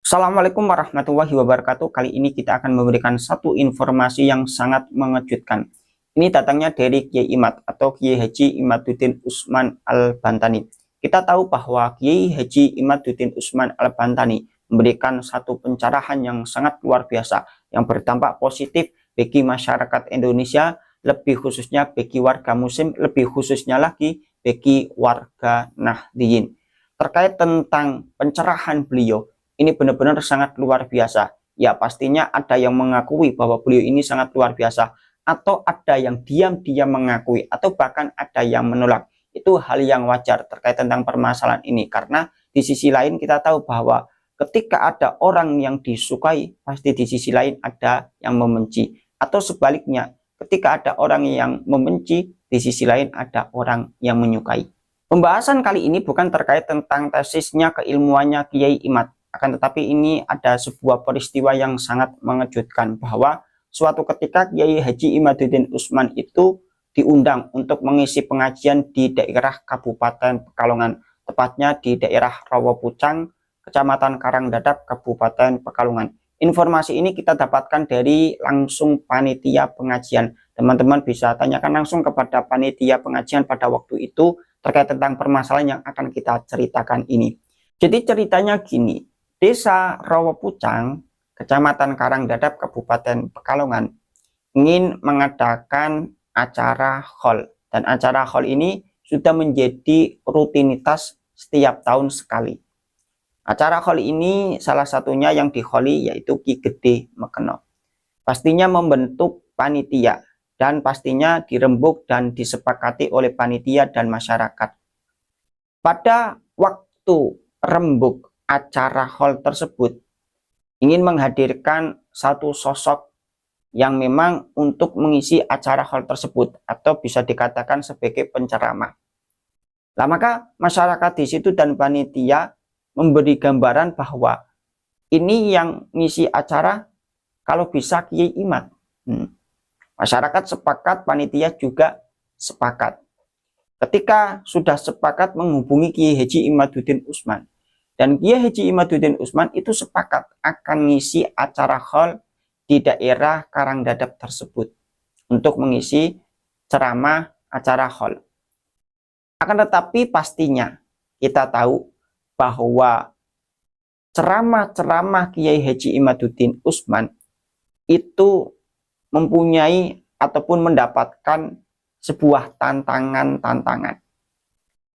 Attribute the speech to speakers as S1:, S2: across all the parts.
S1: Assalamualaikum warahmatullahi wabarakatuh. Kali ini kita akan memberikan satu informasi yang sangat mengejutkan. Ini datangnya dari Kiai Imad atau Kiai Haji Imaduddin Usman Al-Bantani. Kita tahu bahwa Kiai Haji Imaduddin Usman Al-Bantani memberikan satu pencerahan yang sangat luar biasa, yang berdampak positif bagi masyarakat Indonesia, lebih khususnya bagi warga Muslim, lebih khususnya lagi bagi warga Nahdliyin. Terkait tentang pencerahan beliau, ini benar-benar sangat luar biasa. Ya, pastinya ada yang mengakui bahwa beliau ini sangat luar biasa, atau ada yang diam-diam mengakui, atau bahkan ada yang menolak. Itu hal yang wajar terkait tentang permasalahan ini, karena di sisi lain kita tahu bahwa ketika ada orang yang disukai, pasti di sisi lain ada yang membenci. Atau sebaliknya, ketika ada orang yang membenci, di sisi lain ada orang yang menyukai. Pembahasan kali ini bukan terkait tentang tesisnya keilmuannya Kiai Imad. Akan tetapi ini ada sebuah peristiwa yang sangat mengejutkan, bahwa suatu ketika Kiai Haji Imaduddin Usman itu diundang untuk mengisi pengajian di daerah Kabupaten Pekalongan, tepatnya di daerah Rawapucang, Kecamatan Karangdadap, Kabupaten Pekalongan. Informasi ini kita dapatkan dari langsung panitia pengajian. Teman-teman bisa tanyakan langsung kepada panitia pengajian pada waktu itu terkait tentang permasalahan yang akan kita ceritakan ini. Jadi ceritanya gini, Desa Rawapucang, Kecamatan Karangdadap, Kabupaten Pekalongan, ingin mengadakan acara haul. Dan acara haul ini sudah menjadi rutinitas setiap tahun sekali. Acara haul ini salah satunya yang diholi yaitu Ki Gede Mekeno. Pastinya membentuk panitia dan pastinya dirembuk dan disepakati oleh panitia dan masyarakat. Pada waktu rembuk acara haul tersebut ingin menghadirkan satu sosok yang memang untuk mengisi acara haul tersebut, atau bisa dikatakan sebagai penceramah. Nah, maka masyarakat di situ dan panitia memberi gambaran bahwa ini yang ngisi acara kalau bisa Kiai Imad. Masyarakat sepakat, panitia juga sepakat. Ketika sudah sepakat menghubungi Kiai Haji Imaduddin Usman, dan Kiai Haji Imaduddin Usman itu sepakat akan mengisi acara haul di daerah Karangdadap tersebut untuk mengisi ceramah acara haul. Akan tetapi pastinya kita tahu bahwa ceramah-ceramah Kiai Haji Imaduddin Usman itu mempunyai ataupun mendapatkan sebuah tantangan-tantangan.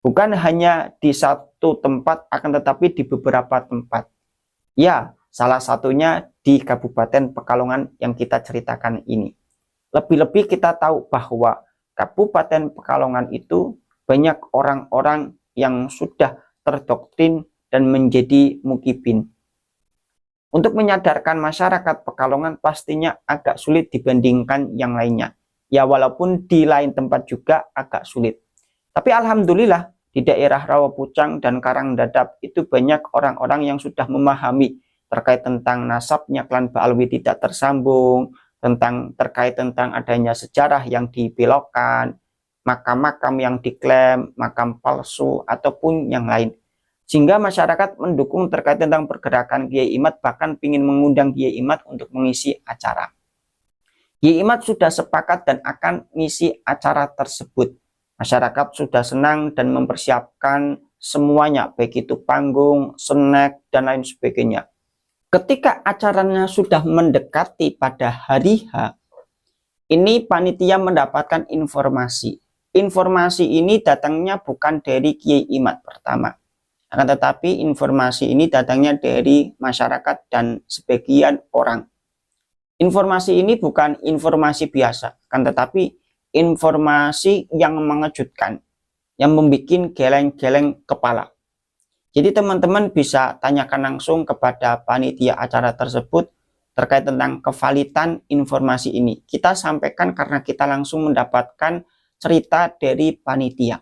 S1: Bukan hanya di satu tempat, akan tetapi di beberapa tempat. Ya, salah satunya di Kabupaten Pekalongan yang kita ceritakan ini. Lebih-lebih kita tahu bahwa Kabupaten Pekalongan itu banyak orang-orang yang sudah terdoktrin dan menjadi mukibin. Untuk menyadarkan masyarakat Pekalongan pastinya agak sulit dibandingkan yang lainnya. Ya, walaupun di lain tempat juga agak sulit. Tapi alhamdulillah di daerah Rawapucang dan Karangdadap itu banyak orang-orang yang sudah memahami terkait tentang nasabnya klan Ba'alwi tidak tersambung, terkait tentang adanya sejarah yang dibelokkan, makam-makam yang diklaim, makam palsu, ataupun yang lain. Sehingga masyarakat mendukung terkait tentang pergerakan Kiai Imad, bahkan ingin mengundang Kiai Imad untuk mengisi acara. Kiai Imad sudah sepakat dan akan mengisi acara tersebut. Masyarakat sudah senang dan mempersiapkan semuanya, baik itu panggung, snack, dan lain sebagainya. Ketika acaranya sudah mendekati pada hari H, ini panitia mendapatkan informasi. Informasi ini datangnya bukan dari Kiai Imad pertama, akan tetapi informasi ini datangnya dari masyarakat dan sebagian orang. Informasi ini bukan informasi biasa, akan tetapi informasi yang mengejutkan, yang membuat geleng-geleng kepala. Jadi teman-teman bisa tanyakan langsung kepada panitia acara tersebut terkait tentang kevalitan informasi ini. Kita sampaikan karena kita langsung mendapatkan cerita dari panitia.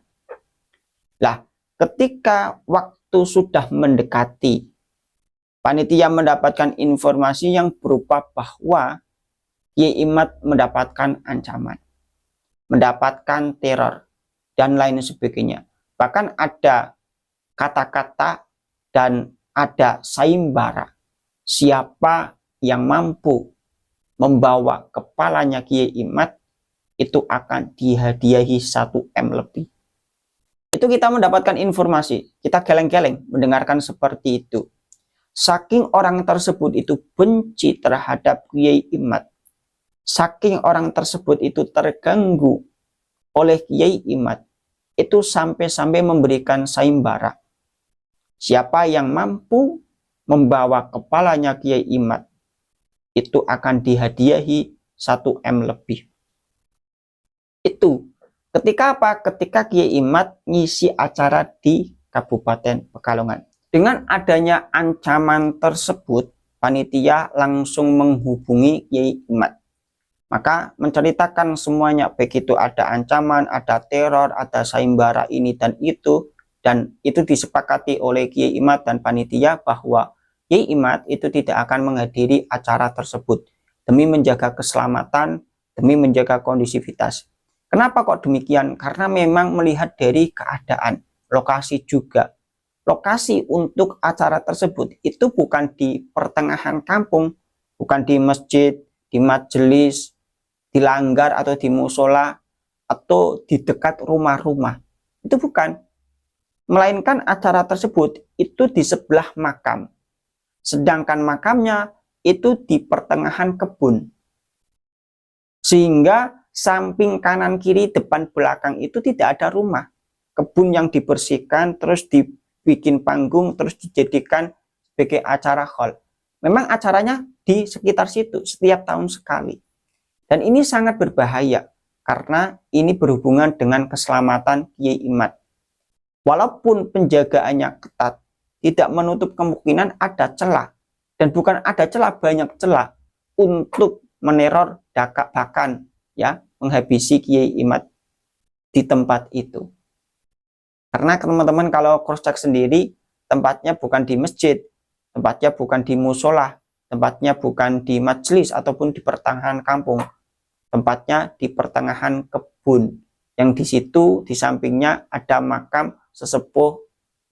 S1: Lah, ketika waktu sudah mendekati, panitia mendapatkan informasi yang berupa bahwa Kiai Imad mendapatkan ancaman, mendapatkan teror, dan lain sebagainya. Bahkan ada kata-kata dan ada sayembara siapa yang mampu membawa kepalanya Kiai Imad itu akan dihadiahi 1 M lebih. Itu kita mendapatkan informasi, kita geleng-geleng mendengarkan seperti itu. Saking orang tersebut itu benci terhadap Kiai Imad, saking orang tersebut itu terganggu oleh Kiai Imad, itu sampai-sampai memberikan sayembara. Siapa yang mampu membawa kepalanya Kiai Imad itu akan dihadiahi 1 M lebih. Itu ketika apa? Ketika Kiai Imad ngisi acara di Kabupaten Pekalongan. Dengan adanya ancaman tersebut, panitia langsung menghubungi Kiai Imad. Maka menceritakan semuanya, begitu ada ancaman, ada teror, ada sayembara ini dan itu disepakati oleh Kiai Imad dan panitia bahwa Kiai Imad itu tidak akan menghadiri acara tersebut demi menjaga keselamatan, demi menjaga kondisivitas. Kenapa kok demikian? Karena memang melihat dari keadaan, lokasi juga. Lokasi untuk acara tersebut itu bukan di pertengahan kampung, bukan di masjid, di majelis, di langgar atau di musola, atau di dekat rumah-rumah. Itu bukan. Melainkan acara tersebut itu di sebelah makam. Sedangkan makamnya itu di pertengahan kebun. Sehingga samping kanan kiri depan belakang itu tidak ada rumah. Kebun yang dibersihkan terus dibikin panggung terus dijadikan sebagai acara hall. Memang acaranya di sekitar situ setiap tahun sekali. Dan ini sangat berbahaya karena ini berhubungan dengan keselamatan Kiai Imad. Walaupun penjagaannya ketat, tidak menutup kemungkinan ada celah. Dan bukan ada celah, banyak celah untuk meneror bahkan ya menghabisi Kiai Imad di tempat itu. Karena teman-teman kalau cross check sendiri, tempatnya bukan di masjid, tempatnya bukan di musola, tempatnya bukan di majelis ataupun di pertengahan kampung. Tempatnya di pertengahan kebun, yang di situ di sampingnya ada makam sesepuh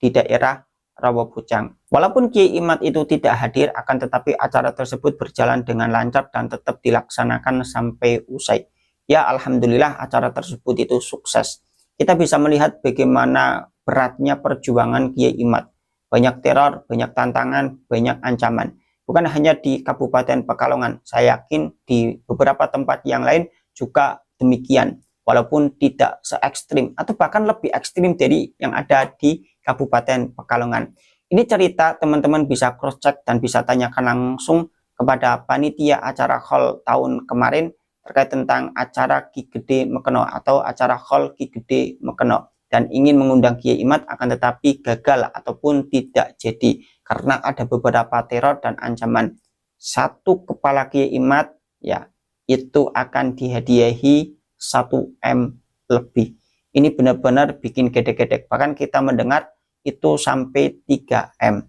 S1: di daerah Rawabujang. Walaupun Kiai Imad itu tidak hadir, akan tetapi acara tersebut berjalan dengan lancar dan tetap dilaksanakan sampai usai. Ya alhamdulillah acara tersebut itu sukses. Kita bisa melihat bagaimana beratnya perjuangan Kiai Imad. Banyak teror, banyak tantangan, banyak ancaman. Bukan hanya di Kabupaten Pekalongan, saya yakin di beberapa tempat yang lain juga demikian. Walaupun tidak se-ekstrim atau bahkan lebih ekstrim dari yang ada di Kabupaten Pekalongan. Ini cerita teman-teman bisa cross check dan bisa tanyakan langsung kepada panitia acara hall tahun kemarin terkait tentang acara Ki Gede Mekeno atau acara hall Ki Gede Mekeno. Dan ingin mengundang Kiai Imad akan tetapi gagal ataupun tidak jadi karena ada beberapa teror dan ancaman. 1 kepala Kiai Imad ya itu akan dihadiahi 1 M lebih. Ini benar-benar bikin gedek-gedek. Bahkan kita mendengar itu sampai 3 M.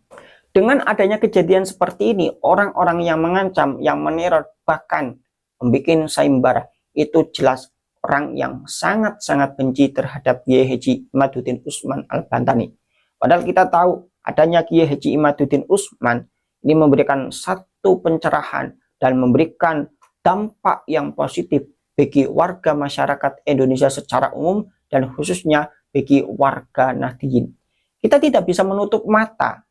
S1: Dengan adanya kejadian seperti ini, orang-orang yang mengancam, yang meneror, bahkan membuat sayembara, itu jelas orang yang sangat-sangat benci terhadap Kiai Haji Imaduddin Usman Al-Bantani. Padahal kita tahu adanya Kiai Haji Imaduddin Usman ini memberikan satu pencerahan dan memberikan dampak yang positif bagi warga masyarakat Indonesia secara umum dan khususnya bagi warga Nahdliyin. Kita tidak bisa menutup mata.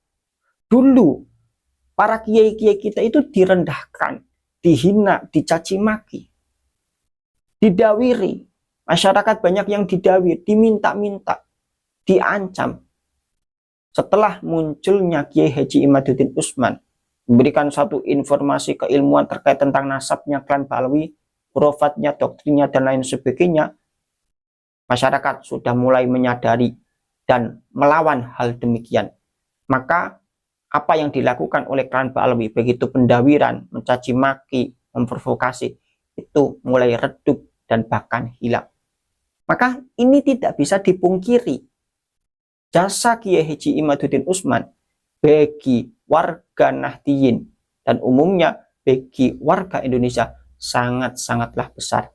S1: Dulu para kiai-kiai kita itu direndahkan, dihina, dicaci maki, didawiri. Masyarakat banyak yang didawiri, diminta-minta, diancam. Setelah munculnya Kiai Haji Imaduddin Usman memberikan satu informasi keilmuan terkait tentang nasabnya klan Balawi, hurufatnya, doktrinnya, dan lain sebagainya, masyarakat sudah mulai menyadari dan melawan hal demikian. Maka apa yang dilakukan oleh klan Balawi, begitu pendawiran, mencaci maki, memprovokasi, itu mulai redup dan bahkan hilang. Maka ini tidak bisa dipungkiri. Jasa Kiai Haji Imaduddin Usman bagi warga Nahdliyin dan umumnya bagi warga Indonesia sangat-sangatlah besar.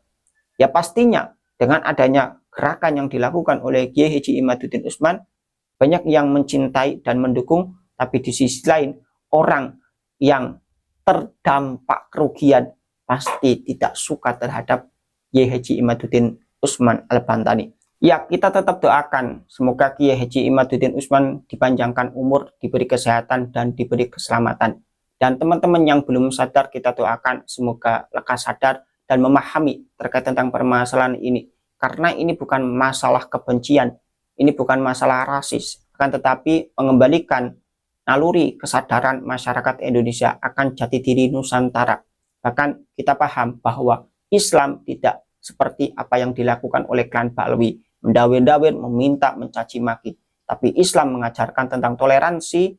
S1: Ya pastinya dengan adanya gerakan yang dilakukan oleh Kiai Haji Imaduddin Usman, banyak yang mencintai dan mendukung, tapi di sisi lain orang yang terdampak kerugian pasti tidak suka terhadap Kiai Haji Imaduddin Usman Al-Bantani. Ya, kita tetap doakan semoga Kiai Haji Imaduddin Usman dipanjangkan umur, diberi kesehatan, dan diberi keselamatan. Dan teman-teman yang belum sadar, kita doakan semoga lekas sadar dan memahami terkait tentang permasalahan ini. Karena ini bukan masalah kebencian, ini bukan masalah rasis, akan tetapi mengembalikan naluri kesadaran masyarakat Indonesia akan jati diri Nusantara. Bahkan kita paham bahwa Islam tidak seperti apa yang dilakukan oleh klan Ba'alwi, mendawin-dawin, meminta, mencaci maki. Tapi Islam mengajarkan tentang toleransi,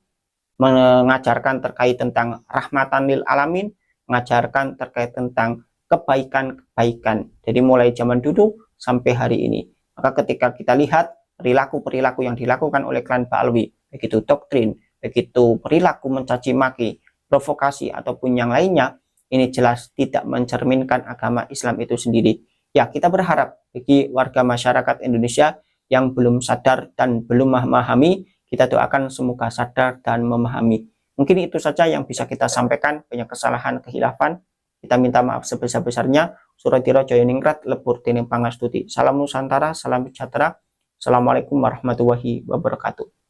S1: mengajarkan terkait tentang rahmatan lil alamin, mengajarkan terkait tentang kebaikan-kebaikan. Jadi mulai zaman dulu sampai hari ini. Maka ketika kita lihat perilaku-perilaku yang dilakukan oleh klan Ba'alwi, begitu doktrin, begitu perilaku mencaci maki, provokasi ataupun yang lainnya, ini jelas tidak mencerminkan agama Islam itu sendiri. Ya, kita berharap bagi warga masyarakat Indonesia yang belum sadar dan belum memahami, kita doakan semoga sadar dan memahami. Mungkin itu saja yang bisa kita sampaikan. Banyak kesalahan, kehilafan, kita minta maaf sebesar-besarnya. Suratiro Joyoningrat, Lebur Dening Pangastuti. Salam Nusantara, salam sejahtera. Assalamualaikum warahmatullahi wabarakatuh.